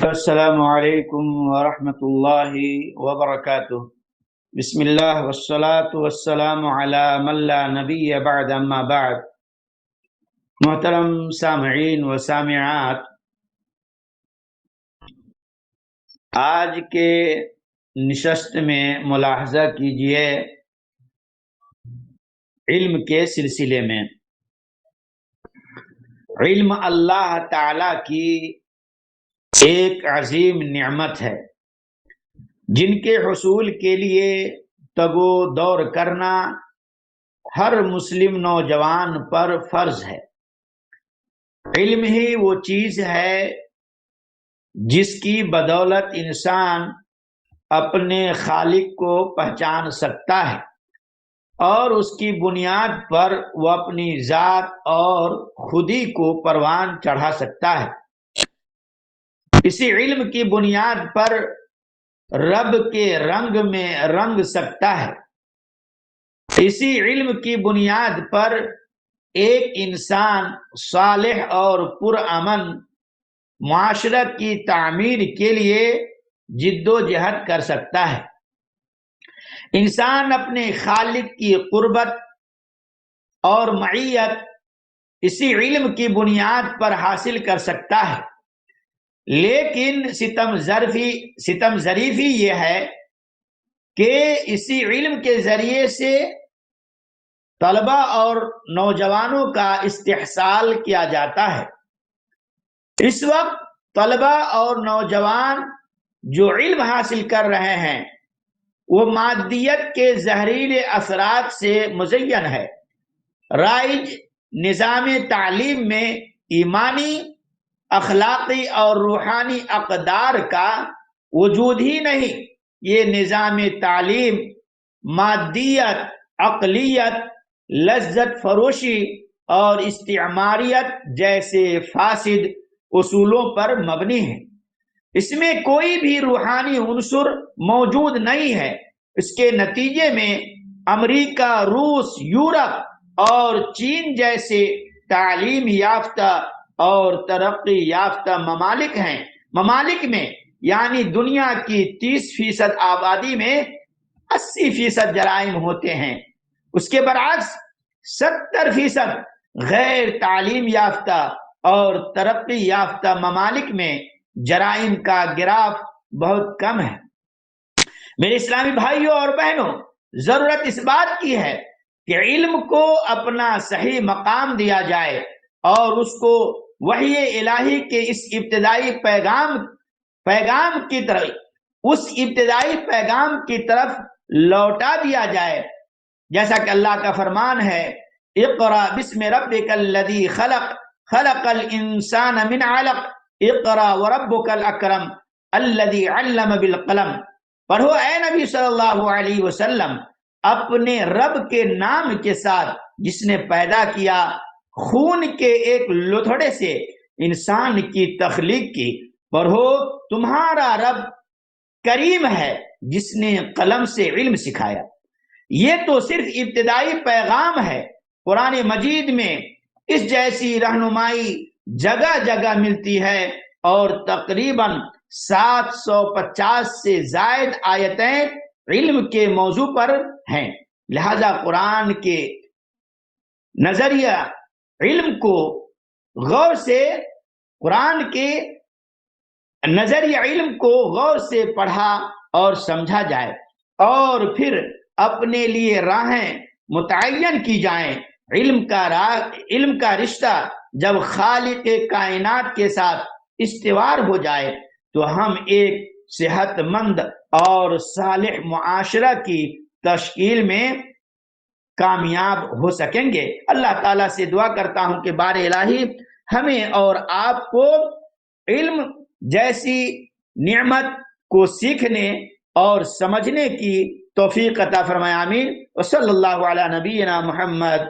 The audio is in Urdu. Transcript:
السلام علیکم ورحمۃ اللہ وبرکاتہ۔ بسم اللہ والصلاة والسلام علی من لا نبی بعد، اما بعد۔ محترم سامعین و سامعات، آج کے نشست میں ملاحظہ کیجئے علم کے سلسلے میں۔ علم اللہ تعالی کی ایک عظیم نعمت ہے جن کے حصول کے لیے تگو دور کرنا ہر مسلم نوجوان پر فرض ہے۔ علم ہی وہ چیز ہے جس کی بدولت انسان اپنے خالق کو پہچان سکتا ہے اور اس کی بنیاد پر وہ اپنی ذات اور خودی کو پروان چڑھا سکتا ہے۔ اسی علم کی بنیاد پر رب کے رنگ میں رنگ سکتا ہے۔ اسی علم کی بنیاد پر ایک انسان صالح اور پرامن معاشرت کی تعمیر کے لیے جد و جہد کر سکتا ہے۔ انسان اپنے خالق کی قربت اور معیت اسی علم کی بنیاد پر حاصل کر سکتا ہے، لیکن ستم ظریفی یہ ہے کہ اسی علم کے ذریعے سے طلبہ اور نوجوانوں کا استحصال کیا جاتا ہے۔ اس وقت طلبہ اور نوجوان جو علم حاصل کر رہے ہیں وہ مادیت کے زہریلے اثرات سے مزین ہے۔ رائج نظام تعلیم میں ایمانی، اخلاقی اور روحانی اقدار کا وجود ہی نہیں۔ یہ نظام تعلیم مادیت، عقلیت، لذت فروشی اور استعماریت جیسے فاسد اصولوں پر مبنی ہے۔ اس میں کوئی بھی روحانی عنصر موجود نہیں ہے۔ اس کے نتیجے میں امریکہ، روس، یورپ اور چین جیسے تعلیم یافتہ اور ترقی یافتہ ممالک میں یعنی دنیا کی 30% آبادی میں 80% جرائم ہوتے ہیں۔ اس کے برعکس 70% غیر تعلیم یافتہ اور ترقی یافتہ ممالک میں جرائم کا گراف بہت کم ہے۔ میرے اسلامی بھائیوں اور بہنوں، ضرورت اس بات کی ہے کہ علم کو اپنا صحیح مقام دیا جائے اور اس کو وحی الہی کے اس ابتدائی پیغام کی طرف لوٹا دیا جائے، جیسا کہ اللہ کا فرمان ہے، اقرأ بسم ربک الذی خلق، خلق الانسان من علق، اقرأ وربک الاکرم الذی علم بالقلم۔ پڑھو اے نبی صلی اللہ علیہ وسلم اپنے رب کے نام کے ساتھ جس نے پیدا کیا خون کے ایک لتھڑے سے انسان کی تخلیق کی۔ پڑھو تمہارا رب کریم ہے جس نے قلم سے علم سکھایا۔ یہ تو صرف ابتدائی پیغام ہے۔ قرآن مجید میں اس جیسی رہنمائی جگہ جگہ ملتی ہے اور تقریباً 750 سے زائد آیتیں علم کے موضوع پر ہیں۔ لہذا قرآن کے نظریہ علم کو غور سے پڑھا اور سمجھا جائے اور پھر اپنے لیے راہیں متعین کی جائیں۔ علم کا رشتہ جب خالق کائنات کے ساتھ استوار ہو جائے تو ہم ایک صحت مند اور صالح معاشرہ کی تشکیل میں کامیاب ہو سکیں گے۔ اللہ تعالیٰ سے دعا کرتا ہوں کہ بار الہی ہمیں اور آپ کو علم جیسی نعمت کو سیکھنے اور سمجھنے کی توفیق عطا فرمائے، آمین۔ وصلی اللہ علی نبینا محمد